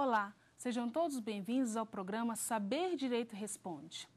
Olá, sejam todos bem-vindos ao programa Saber Direito Responde.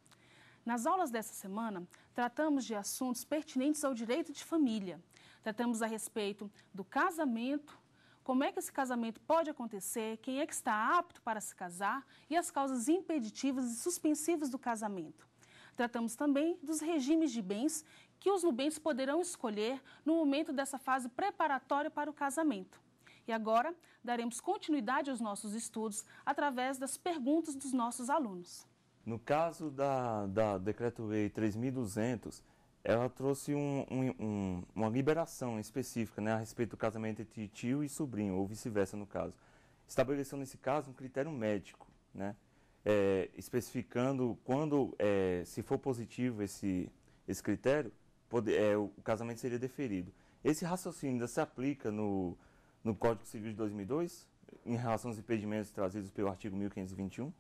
Nas aulas dessa semana, tratamos de assuntos pertinentes ao direito de família. Tratamos a respeito do casamento, como é que esse casamento pode acontecer, quem é que está apto para se casar e as causas impeditivas e suspensivas do casamento. Tratamos também dos regimes de bens que os nubentes poderão escolher no momento dessa fase preparatória para o casamento. E agora, daremos continuidade aos nossos estudos através das perguntas dos nossos alunos. No caso da Decreto-Lei 3.200, ela trouxe uma liberação específica, né, a respeito do casamento entre tio e sobrinho, ou vice-versa no caso. Estabeleceu nesse caso um critério médico, né, especificando quando, se for positivo esse critério, o casamento seria deferido. Esse raciocínio ainda se aplica no Código Civil de 2002, em relação aos impedimentos trazidos pelo artigo 1521?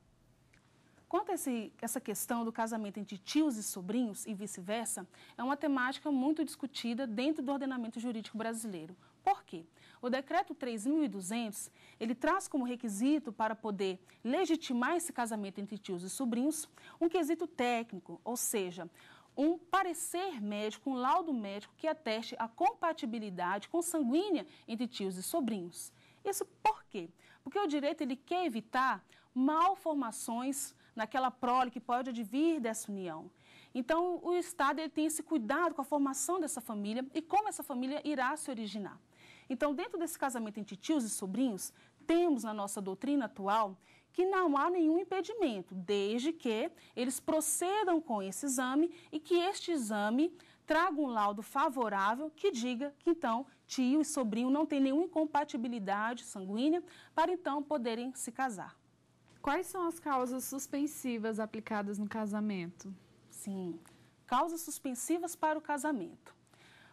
Quanto a essa questão do casamento entre tios e sobrinhos e vice-versa, é uma temática muito discutida dentro do ordenamento jurídico brasileiro. Por quê? O decreto 3.200, ele traz como requisito para poder legitimar esse casamento entre tios e sobrinhos um quesito técnico, ou seja, um parecer médico, um laudo médico que ateste a compatibilidade consanguínea entre tios e sobrinhos. Isso por quê? Porque o direito ele quer evitar malformações naquela prole que pode advir dessa união. Então, o Estado ele tem esse cuidado com a formação dessa família e como essa família irá se originar. Então, dentro desse casamento entre tios e sobrinhos, temos na nossa doutrina atual que não há nenhum impedimento, desde que eles procedam com esse exame e que este exame traga um laudo favorável que diga que, então, tio e sobrinho não têm nenhuma incompatibilidade sanguínea para, então, poderem se casar. Quais são as causas suspensivas aplicadas no casamento? Sim, causas suspensivas para o casamento.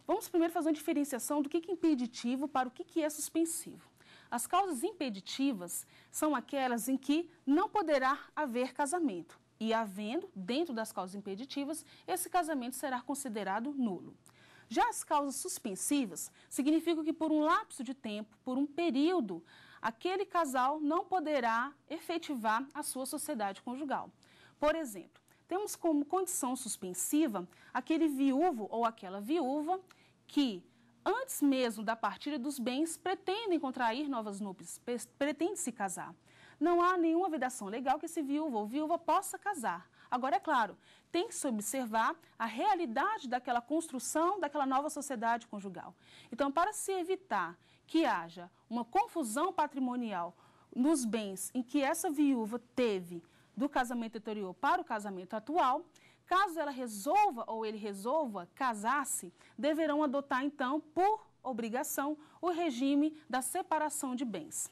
Vamos primeiro fazer uma diferenciação do que é impeditivo para o que é suspensivo. As causas impeditivas são aquelas em que não poderá haver casamento. E havendo, dentro das causas impeditivas, esse casamento será considerado nulo. Já as causas suspensivas significam que por um lapso de tempo, por um período, aquele casal não poderá efetivar a sua sociedade conjugal. Por exemplo, temos como condição suspensiva aquele viúvo ou aquela viúva que, antes mesmo da partilha dos bens, pretendem contrair novas núpcias, pretende se casar. Não há nenhuma vedação legal que esse viúvo ou viúva possa casar. Agora, é claro, tem que se observar a realidade daquela construção, daquela nova sociedade conjugal. Então, para se evitar que haja uma confusão patrimonial nos bens em que essa viúva teve do casamento anterior para o casamento atual, caso ela resolva ou ele resolva casar-se, deverão adotar, então, por obrigação, o regime da separação de bens.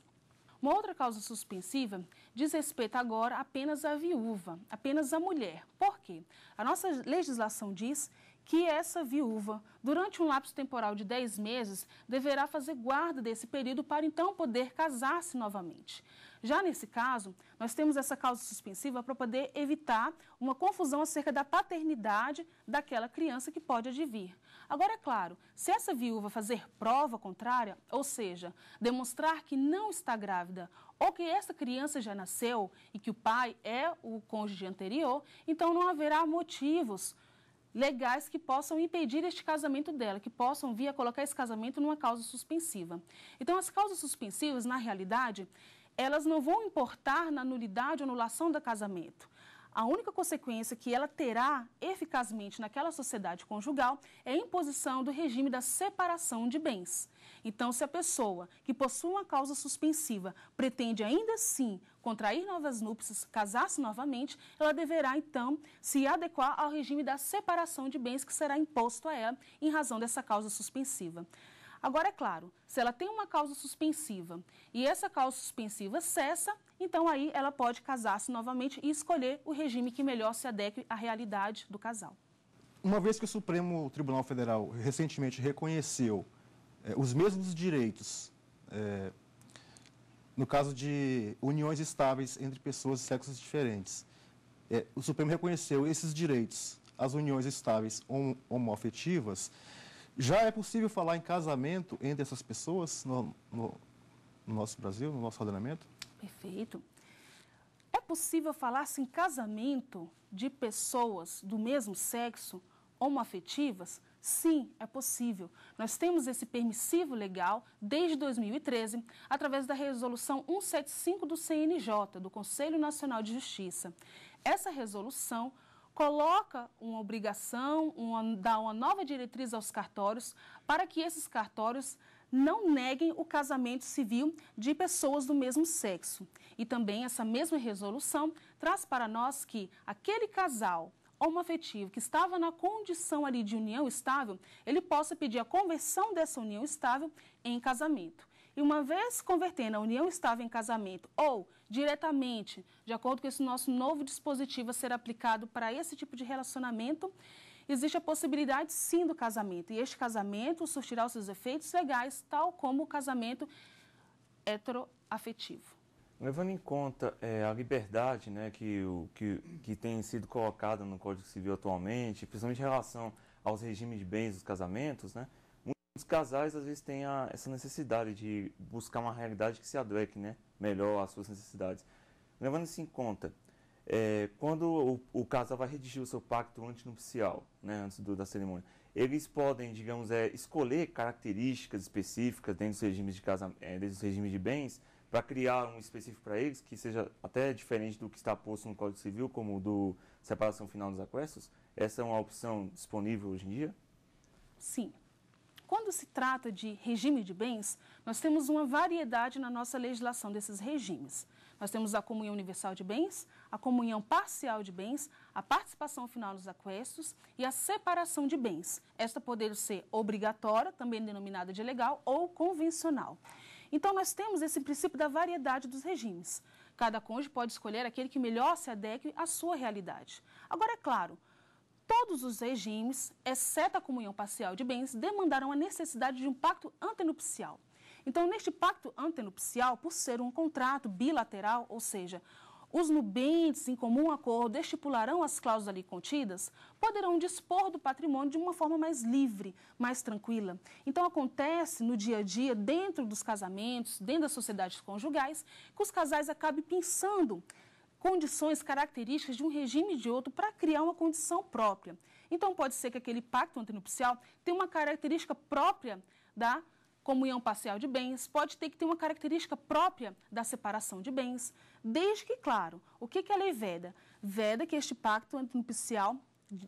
Uma outra causa suspensiva diz respeito agora apenas à viúva, apenas à mulher. Por quê? A nossa legislação diz que essa viúva, durante um lapso temporal de 10 meses, deverá fazer guarda desse período para então poder casar-se novamente. Já nesse caso, nós temos essa causa suspensiva para poder evitar uma confusão acerca da paternidade daquela criança que pode advir. Agora, é claro, se essa viúva fazer prova contrária, ou seja, demonstrar que não está grávida ou que essa criança já nasceu e que o pai é o cônjuge anterior, então não haverá motivos legais que possam impedir este casamento dela, que possam vir a colocar esse casamento numa causa suspensiva. Então, as causas suspensivas, na realidade, elas não vão importar na nulidade ou anulação do casamento. A única consequência que ela terá eficazmente naquela sociedade conjugal é a imposição do regime da separação de bens. Então, se a pessoa que possui uma causa suspensiva pretende ainda assim contrair novas núpcias, casar-se novamente, ela deverá então se adequar ao regime da separação de bens que será imposto a ela em razão dessa causa suspensiva. Agora, é claro, se ela tem uma causa suspensiva e essa causa suspensiva cessa, então aí ela pode casar-se novamente e escolher o regime que melhor se adeque à realidade do casal. Uma vez que o Supremo Tribunal Federal recentemente reconheceu os mesmos direitos, no caso de uniões estáveis entre pessoas de sexos diferentes, o Supremo reconheceu esses direitos, as uniões estáveis homoafetivas. Já é possível falar em casamento entre essas pessoas no nosso Brasil, no nosso ordenamento? Perfeito. É possível falar-se em casamento de pessoas do mesmo sexo, homoafetivas? Sim, é possível. Nós temos esse permissivo legal desde 2013, através da Resolução 175 do CNJ, do Conselho Nacional de Justiça. Essa resolução coloca uma obrigação, dá uma nova diretriz aos cartórios para que esses cartórios não neguem o casamento civil de pessoas do mesmo sexo. E também essa mesma resolução traz para nós que aquele casal homoafetivo que estava na condição ali de união estável, ele possa pedir a conversão dessa união estável em casamento. E uma vez convertendo a união estável em casamento ou diretamente, de acordo com esse nosso novo dispositivo a ser aplicado para esse tipo de relacionamento, existe a possibilidade sim do casamento. E este casamento surtirá os seus efeitos legais, tal como o casamento heteroafetivo. Levando em conta a liberdade, né, que tem sido colocada no Código Civil atualmente, principalmente em relação aos regimes de bens dos casamentos, né, muitos casais às vezes têm essa necessidade de buscar uma realidade que se adeque, né, melhor às suas necessidades. Levando isso em conta, quando o casal vai redigir o seu pacto antinupcial, né, antes da cerimônia, eles podem, digamos, escolher características específicas dentro dos regimes de bens, para criar um específico para eles, que seja até diferente do que está posto no Código Civil, como o do separação final dos aquestos? Essa é uma opção disponível hoje em dia? Sim. Quando se trata de regime de bens, nós temos uma variedade na nossa legislação desses regimes. Nós temos a comunhão universal de bens, a comunhão parcial de bens, a participação final nos aquestos e a separação de bens. Esta poder ser obrigatória, também denominada de legal, ou convencional. Então, nós temos esse princípio da variedade dos regimes. Cada cônjuge pode escolher aquele que melhor se adeque à sua realidade. Agora, é claro, todos os regimes, exceto a comunhão parcial de bens, demandarão a necessidade de um pacto antenupcial. Então, neste pacto antenupcial, por ser um contrato bilateral, ou seja, os nubentes, em comum acordo, estipularão as cláusulas ali contidas, poderão dispor do patrimônio de uma forma mais livre, mais tranquila. Então, acontece no dia a dia, dentro dos casamentos, dentro das sociedades conjugais, que os casais acabem pensando condições, características de um regime e de outro para criar uma condição própria. Então, pode ser que aquele pacto antenupcial tenha uma característica própria da comunhão parcial de bens, pode ter que ter uma característica própria da separação de bens, desde que, claro, o que a lei veda? Veda que este pacto antenupcial,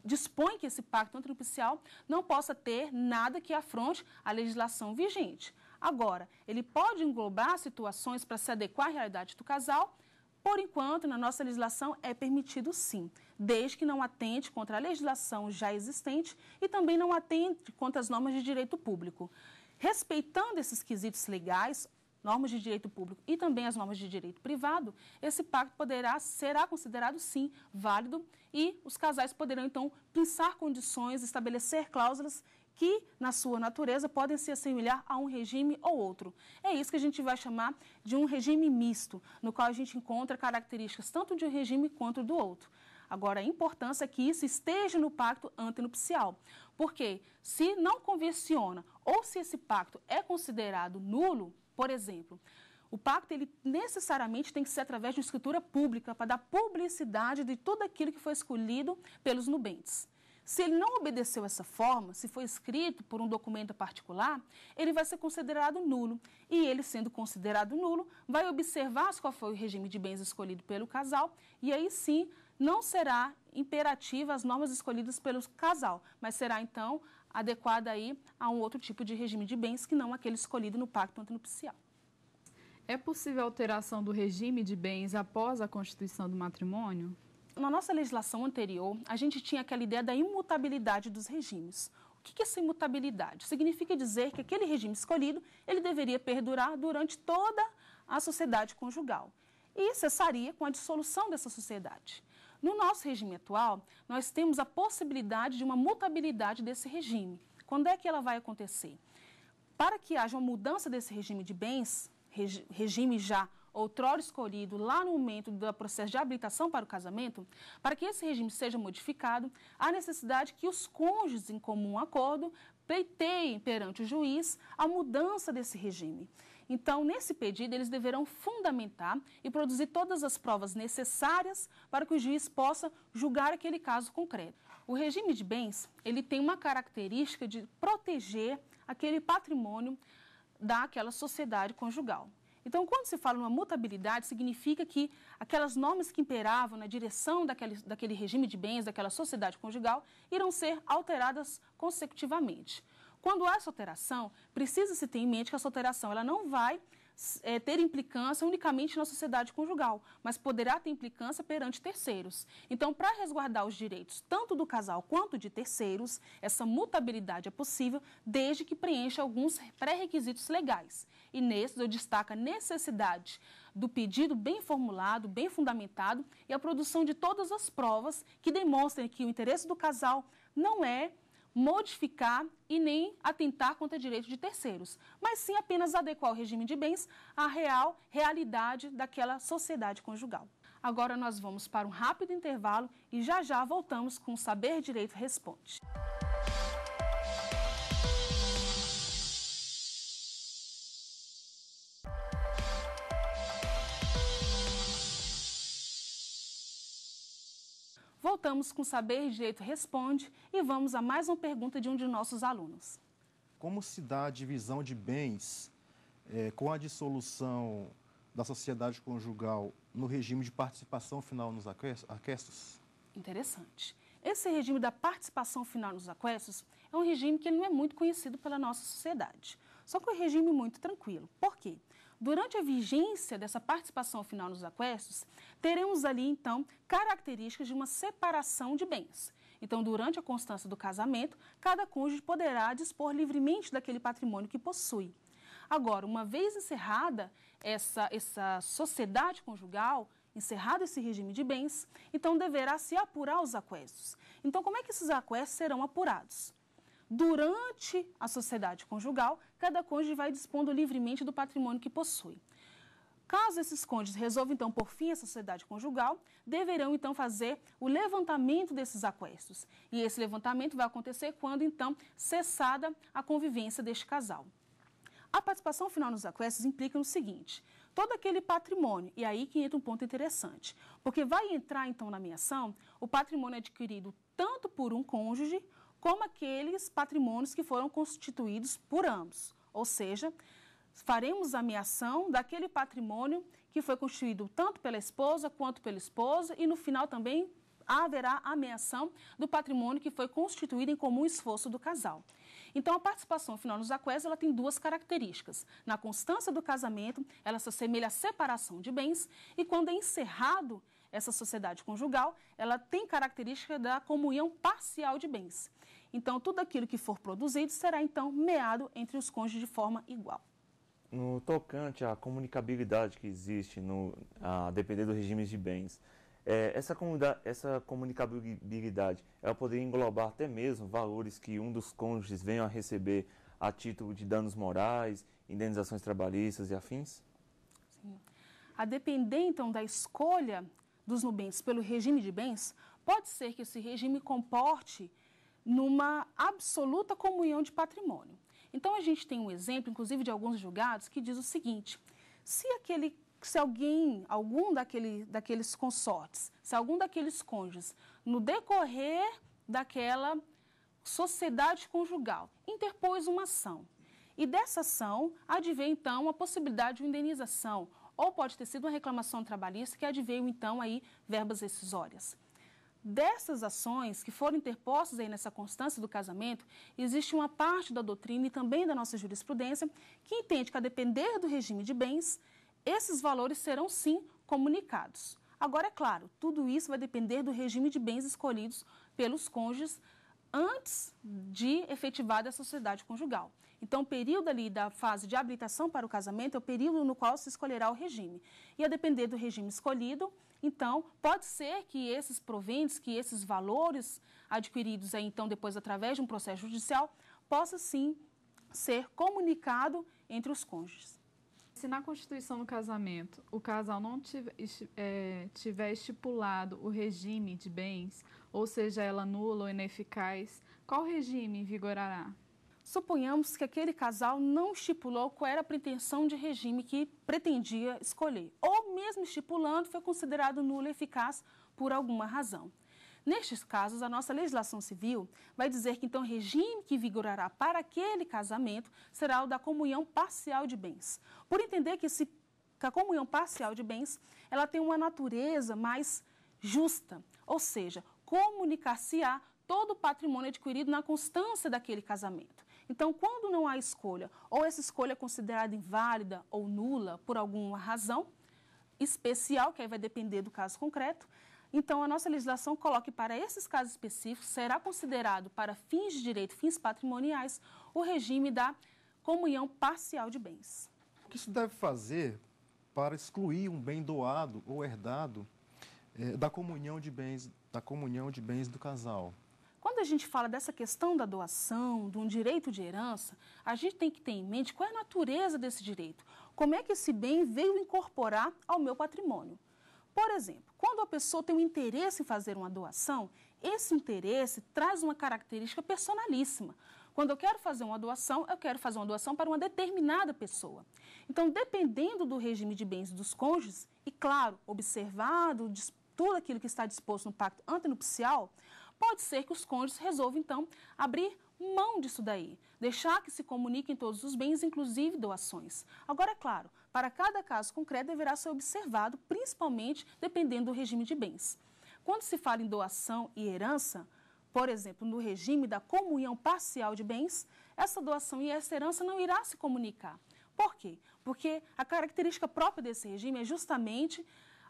dispõe que esse pacto antenupcial não possa ter nada que afronte a legislação vigente. Agora, ele pode englobar situações para se adequar à realidade do casal. Por enquanto, na nossa legislação é permitido sim, desde que não atente contra a legislação já existente e também não atente contra as normas de direito público. Respeitando esses quesitos legais, normas de direito público e também as normas de direito privado, esse pacto será considerado, sim, válido e os casais poderão, então, pensar condições, estabelecer cláusulas que, na sua natureza, podem se assemelhar a um regime ou outro. É isso que a gente vai chamar de um regime misto, no qual a gente encontra características tanto de um regime quanto do outro. Agora, a importância é que isso esteja no pacto antenupcial, porque se não convenciona ou se esse pacto é considerado nulo, por exemplo, o pacto ele necessariamente tem que ser através de uma escritura pública para dar publicidade de tudo aquilo que foi escolhido pelos nubentes. Se ele não obedeceu essa forma, se foi escrito por um documento particular, ele vai ser considerado nulo. E ele, sendo considerado nulo, vai observar qual foi o regime de bens escolhido pelo casal e aí sim não será imperativa as normas escolhidas pelo casal, mas será então adequada aí a um outro tipo de regime de bens que não aquele escolhido no pacto antenupcial. É possível alteração do regime de bens após a constituição do matrimônio? Na nossa legislação anterior, a gente tinha aquela ideia da imutabilidade dos regimes. O que é essa imutabilidade? Significa dizer que aquele regime escolhido, ele deveria perdurar durante toda a sociedade conjugal e cessaria com a dissolução dessa sociedade. No nosso regime atual, nós temos a possibilidade de uma mutabilidade desse regime. Quando é que ela vai acontecer? Para que haja uma mudança desse regime de bens, regime já outrora escolhido lá no momento do processo de habilitação para o casamento, para que esse regime seja modificado, há necessidade que os cônjuges em comum acordo pleiteiem perante o juiz a mudança desse regime. Então, nesse pedido, eles deverão fundamentar e produzir todas as provas necessárias para que o juiz possa julgar aquele caso concreto. O regime de bens, ele tem uma característica de proteger aquele patrimônio daquela sociedade conjugal. Então, quando se fala numa mutabilidade, significa que aquelas normas que imperavam na direção daquele regime de bens, daquela sociedade conjugal, irão ser alteradas consecutivamente. Quando há essa alteração, precisa-se ter em mente que essa alteração ela não vai ter implicância unicamente na sociedade conjugal, mas poderá ter implicância perante terceiros. Então, para resguardar os direitos tanto do casal quanto de terceiros, essa mutabilidade é possível desde que preencha alguns pré-requisitos legais. E nesses eu destaco a necessidade do pedido bem formulado, bem fundamentado e a produção de todas as provas que demonstrem que o interesse do casal não é modificar e nem atentar contra direitos de terceiros, mas sim apenas adequar o regime de bens à realidade daquela sociedade conjugal. Agora nós vamos para um rápido intervalo e já voltamos com o Saber Direito Responde. Voltamos com Saber Direito Responde e vamos a mais uma pergunta de um de nossos alunos. Como se dá a divisão de bens com a dissolução da sociedade conjugal no regime de participação final nos aquestos? Interessante. Esse regime da participação final nos aquestos é um regime que não é muito conhecido pela nossa sociedade. Só que é um regime muito tranquilo. Por quê? Durante a vigência dessa participação final nos aquestos, teremos ali, então, características de uma separação de bens. Então, durante a constância do casamento, cada cônjuge poderá dispor livremente daquele patrimônio que possui. Agora, uma vez encerrada essa sociedade conjugal, encerrado esse regime de bens, então deverá se apurar os aquestos. Então, como é que esses aquestos serão apurados? Durante a sociedade conjugal, cada cônjuge vai dispondo livremente do patrimônio que possui. Caso esses cônjuges resolvam, então, por fim a sociedade conjugal, deverão, então, fazer o levantamento desses aquestos. E esse levantamento vai acontecer quando, então, cessada a convivência deste casal. A participação final nos aquestos implica no seguinte: todo aquele patrimônio, e aí que entra um ponto interessante, porque vai entrar, então, na minha ação o patrimônio adquirido tanto por um cônjuge, como aqueles patrimônios que foram constituídos por ambos. Ou seja, faremos a meação daquele patrimônio que foi constituído tanto pela esposa quanto pelo esposo e no final também haverá a meação do patrimônio que foi constituído em comum esforço do casal. Então, a participação final nos aquestos ela tem duas características. Na constância do casamento, ela se assemelha à separação de bens e quando é encerrado essa sociedade conjugal, ela tem característica da comunhão parcial de bens. Então, tudo aquilo que for produzido será, então, meado entre os cônjuges de forma igual. No tocante à comunicabilidade que existe, a depender do regime de bens, essa comunicabilidade, ela poderia englobar até mesmo valores que um dos cônjuges venha a receber a título de danos morais, indenizações trabalhistas e afins? Sim. A depender, então, da escolha dos nubentes pelo regime de bens, pode ser que esse regime comporte numa absoluta comunhão de patrimônio. Então, a gente tem um exemplo, inclusive, de alguns julgados, que diz o seguinte: se algum daqueles consortes, se algum daqueles cônjuges, no decorrer daquela sociedade conjugal, interpôs uma ação, e dessa ação adveio, então, a possibilidade de uma indenização, ou pode ter sido uma reclamação trabalhista que adveio, então, aí verbas rescisórias. Dessas ações que foram interpostas aí nessa constância do casamento, existe uma parte da doutrina e também da nossa jurisprudência que entende que, a depender do regime de bens, esses valores serão sim comunicados. Agora, é claro, tudo isso vai depender do regime de bens escolhidos pelos cônjuges antes de efetivada a sociedade conjugal. Então, o período ali da fase de habilitação para o casamento é o período no qual se escolherá o regime. E a depender do regime escolhido, então, pode ser que esses proventes, que esses valores adquiridos aí, então, depois através de um processo judicial, possa sim ser comunicado entre os cônjuges. Se na constituição do casamento o casal não tiver estipulado o regime de bens, ou seja, ela nula ou ineficaz, qual regime vigorará? Suponhamos que aquele casal não estipulou qual era a pretensão de regime que pretendia escolher, ou mesmo estipulando, foi considerado nulo e eficaz por alguma razão. Nestes casos, a nossa legislação civil vai dizer que, então, o regime que vigorará para aquele casamento será o da comunhão parcial de bens, por entender que a comunhão parcial de bens ela tem uma natureza mais justa, ou seja, comunicar-se-á todo o patrimônio adquirido na constância daquele casamento. Então, quando não há escolha, ou essa escolha é considerada inválida ou nula por alguma razão especial, que aí vai depender do caso concreto, então a nossa legislação coloca que para esses casos específicos será considerado para fins de direito, fins patrimoniais, o regime da comunhão parcial de bens. O que se deve fazer para excluir um bem doado ou herdado da comunhão de bens do casal? Quando a gente fala dessa questão da doação, de um direito de herança, a gente tem que ter em mente qual é a natureza desse direito, como é que esse bem veio incorporar ao meu patrimônio. Por exemplo, quando a pessoa tem um interesse em fazer uma doação, esse interesse traz uma característica personalíssima. Quando eu quero fazer uma doação, eu quero fazer uma doação para uma determinada pessoa. Então, dependendo do regime de bens dos cônjuges, e claro, observado tudo aquilo que está disposto no pacto antenupcial, pode ser que os cônjuges resolvam, então, abrir mão disso daí, deixar que se comuniquem todos os bens, inclusive doações. Agora, é claro, para cada caso concreto deverá ser observado, principalmente dependendo do regime de bens. Quando se fala em doação e herança, por exemplo, no regime da comunhão parcial de bens, essa doação e essa herança não irá se comunicar. Por quê? Porque a característica própria desse regime é justamente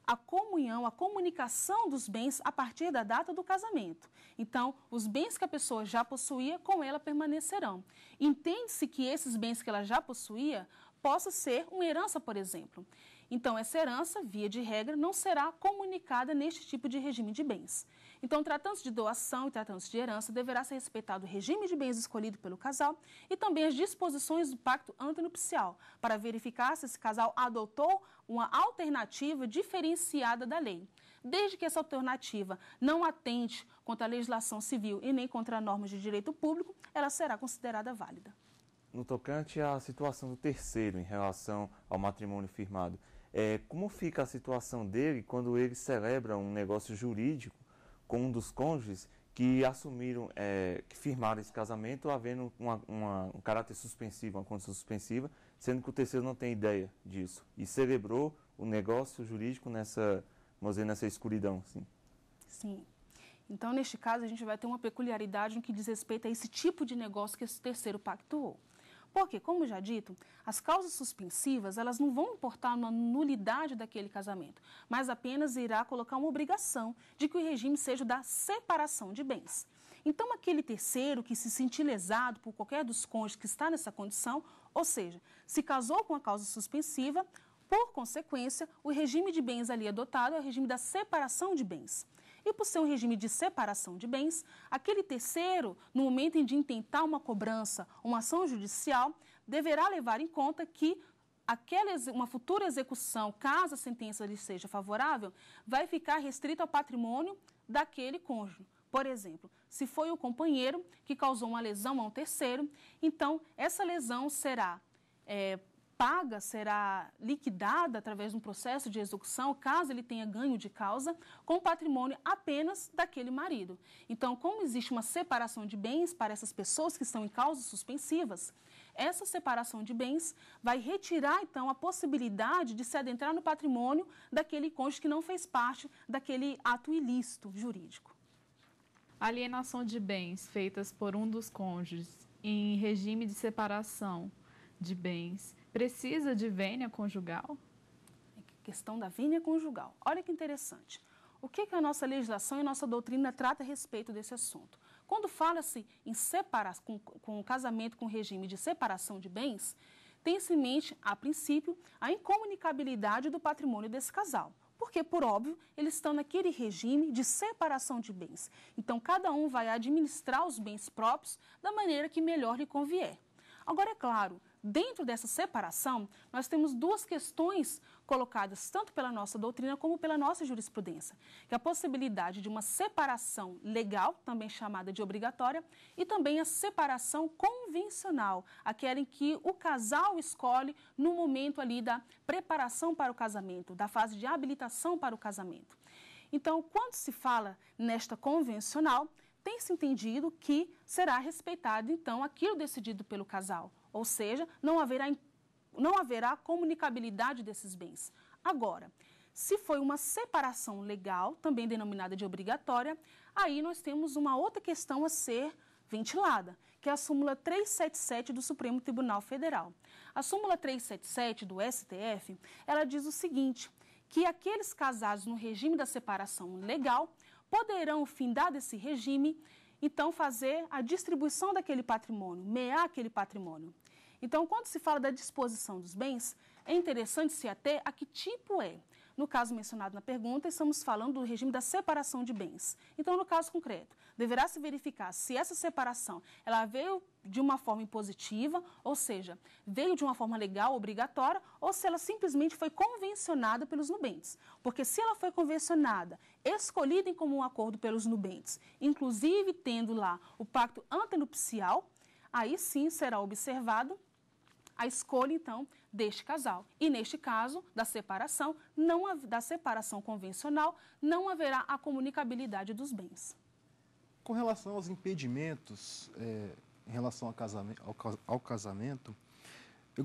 a comunhão, a comunicação dos bens a partir da data do casamento. Então, os bens que a pessoa já possuía, com ela permanecerão. Entende-se que esses bens que ela já possuía possa ser uma herança, por exemplo. Então, essa herança, via de regra, não será comunicada neste tipo de regime de bens. Então, tratando-se de doação e tratando-se de herança, deverá ser respeitado o regime de bens escolhido pelo casal e também as disposições do pacto antenupcial, para verificar se esse casal adotou uma alternativa diferenciada da lei. Desde que essa alternativa não atente contra a legislação civil e nem contra normas de direito público, ela será considerada válida. No tocante à situação do terceiro em relação ao matrimônio firmado, como fica a situação dele quando ele celebra um negócio jurídico com um dos cônjuges que assumiram, que firmaram esse casamento, havendo um caráter suspensivo, uma condição suspensiva, sendo que o terceiro não tem ideia disso e celebrou o negócio jurídico nessa escuridão, sim? Sim. Então, neste caso, a gente vai ter uma peculiaridade no que diz respeito a esse tipo de negócio que esse terceiro pactuou. Porque, como já dito, as causas suspensivas elas não vão importar na nulidade daquele casamento, mas apenas irá colocar uma obrigação de que o regime seja da separação de bens. Então, aquele terceiro que se sentir lesado por qualquer dos cônjuges que está nessa condição, ou seja, se casou com a causa suspensiva, por consequência, o regime de bens ali adotado é o regime da separação de bens. E por ser um regime de separação de bens, aquele terceiro, no momento em de intentar uma cobrança, uma ação judicial, deverá levar em conta que uma futura execução, caso a sentença lhe seja favorável, vai ficar restrita ao patrimônio daquele cônjuge. Por exemplo, se foi o companheiro que causou uma lesão a um terceiro, então essa lesão será paga, será liquidada através de um processo de execução, caso ele tenha ganho de causa, com o patrimônio apenas daquele marido. Então, como existe uma separação de bens para essas pessoas que estão em causas suspensivas, essa separação de bens vai retirar, então, a possibilidade de se adentrar no patrimônio daquele cônjuge que não fez parte daquele ato ilícito jurídico. A alienação de bens feitas por um dos cônjuges em regime de separação de bens precisa de vênia conjugal? Questão da vênia conjugal. Olha que interessante. O que a nossa legislação e nossa doutrina trata a respeito desse assunto? Quando fala-se em com casamento com regime de separação de bens, tem-se em mente, a princípio, a incomunicabilidade do patrimônio desse casal. Porque, por óbvio, eles estão naquele regime de separação de bens. Então, cada um vai administrar os bens próprios da maneira que melhor lhe convier. Agora, é claro, dentro dessa separação, nós temos duas questões colocadas tanto pela nossa doutrina como pela nossa jurisprudência, que é a possibilidade de uma separação legal, também chamada de obrigatória, e também a separação convencional, aquela em que o casal escolhe no momento ali da preparação para o casamento, da fase de habilitação para o casamento. Então, quando se fala nesta convencional, tem-se entendido que será respeitado, então, aquilo decidido pelo casal, ou seja, não haverá comunicabilidade desses bens. Agora, se foi uma separação legal, também denominada de obrigatória, aí nós temos uma outra questão a ser ventilada, que é a súmula 377 do Supremo Tribunal Federal. A súmula 377 do STF, ela diz o seguinte, que aqueles casados no regime da separação legal poderão, findado esse regime, então fazer a distribuição daquele patrimônio, mear aquele patrimônio. Então, quando se fala da disposição dos bens, é interessante se ater a que tipo é. No caso mencionado na pergunta, estamos falando do regime da separação de bens. Então, no caso concreto, deverá se verificar se essa separação ela veio de uma forma impositiva, ou seja, veio de uma forma legal, obrigatória, ou se ela simplesmente foi convencionada pelos nubentes. Porque se ela foi convencionada, escolhida em comum acordo pelos nubentes, inclusive tendo lá o pacto antenupcial, aí sim será observado a escolha, então, deste casal. E, neste caso, da separação convencional, não haverá a comunicabilidade dos bens. Com relação aos impedimentos em relação ao casamento, eu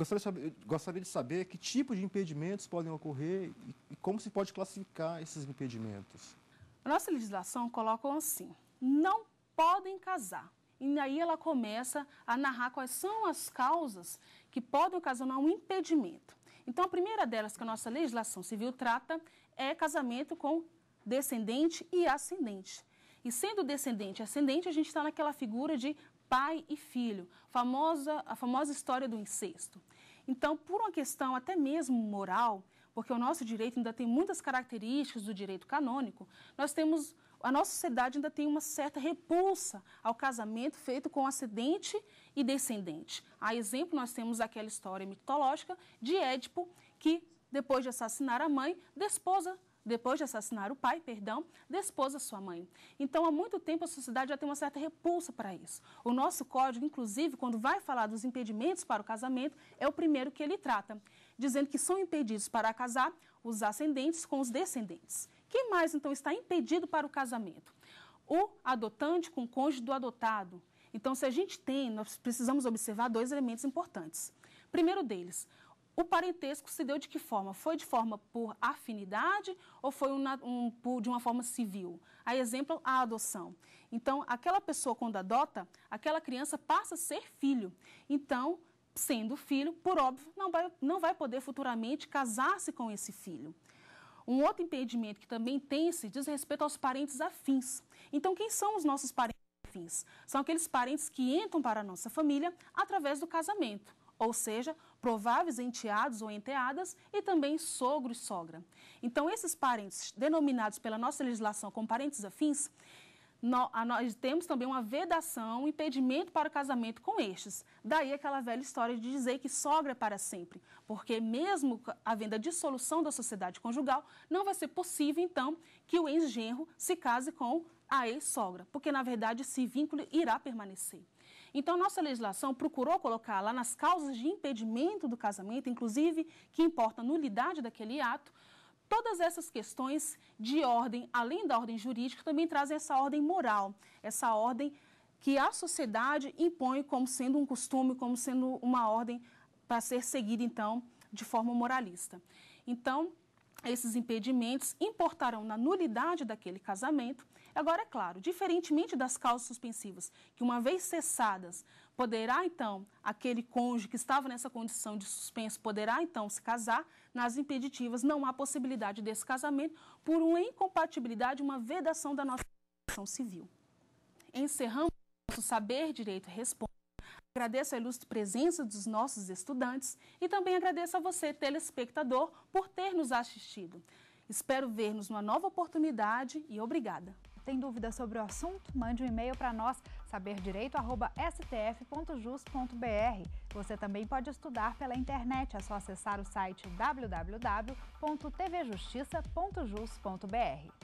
gostaria de saber que tipo de impedimentos podem ocorrer e como se pode classificar esses impedimentos. A nossa legislação coloca assim, não podem casar. E aí ela começa a narrar quais são as causas que podem ocasionar um impedimento. Então, a primeira delas que a nossa legislação civil trata é casamento com descendente e ascendente. E sendo descendente e ascendente, a gente está naquela figura de pai e filho, a famosa história do incesto. Então, por uma questão até mesmo moral, porque o nosso direito ainda tem muitas características do direito canônico, a nossa sociedade ainda tem uma certa repulsa ao casamento feito com ascendente e descendente. A exemplo, nós temos aquela história mitológica de Édipo, que depois de assassinar a mãe, depois de assassinar o pai, desposa sua mãe. Então, há muito tempo a sociedade já tem uma certa repulsa para isso. O nosso código, inclusive, quando vai falar dos impedimentos para o casamento, é o primeiro que ele trata, dizendo que são impedidos para casar os ascendentes com os descendentes. Quem mais, então, está impedido para o casamento? O adotante com o cônjuge do adotado. Então, se a gente nós precisamos observar dois elementos importantes. Primeiro deles, o parentesco se deu de que forma? Foi de forma por afinidade ou foi de uma forma civil? A exemplo, a adoção. Então, aquela pessoa, quando adota, aquela criança passa a ser filho. Então, sendo filho, por óbvio, não vai poder futuramente casar-se com esse filho. Um outro impedimento que também tem-se diz respeito aos parentes afins. Então, quem são os nossos parentes afins? São aqueles parentes que entram para a nossa família através do casamento, ou seja, prováveis enteados ou enteadas e também sogro e sogra. Então, esses parentes denominados pela nossa legislação como parentes afins, nós temos também uma vedação, um impedimento para o casamento com estes. Daí aquela velha história de dizer que sogra é para sempre, porque mesmo havendo a dissolução da sociedade conjugal, não vai ser possível, então, que o ex-genro se case com a ex-sogra, porque, na verdade, esse vínculo irá permanecer. Então, nossa legislação procurou colocar lá nas causas de impedimento do casamento, inclusive, que importa a nulidade daquele ato, todas essas questões de ordem, além da ordem jurídica, também trazem essa ordem moral, essa ordem que a sociedade impõe como sendo um costume, como sendo uma ordem para ser seguida, então, de forma moralista. Então, esses impedimentos importarão na nulidade daquele casamento. Agora, é claro, diferentemente das causas suspensivas, que uma vez cessadas, poderá, então, aquele cônjuge que estava nessa condição de suspenso, poderá, então, se casar. Nas impeditivas não há possibilidade desse casamento por uma incompatibilidade, uma vedação da nossa legislação civil. Encerramos o nosso Saber Direito Responde. Agradeço a ilustre presença dos nossos estudantes e também agradeço a você, telespectador, por ter nos assistido. Espero ver-nos numa nova oportunidade e obrigada. Tem dúvida sobre o assunto? Mande um e-mail para nós, saberdireito@stf.jus.br. Você também pode estudar pela internet, é só acessar o site www.tvjustiça.jus.br.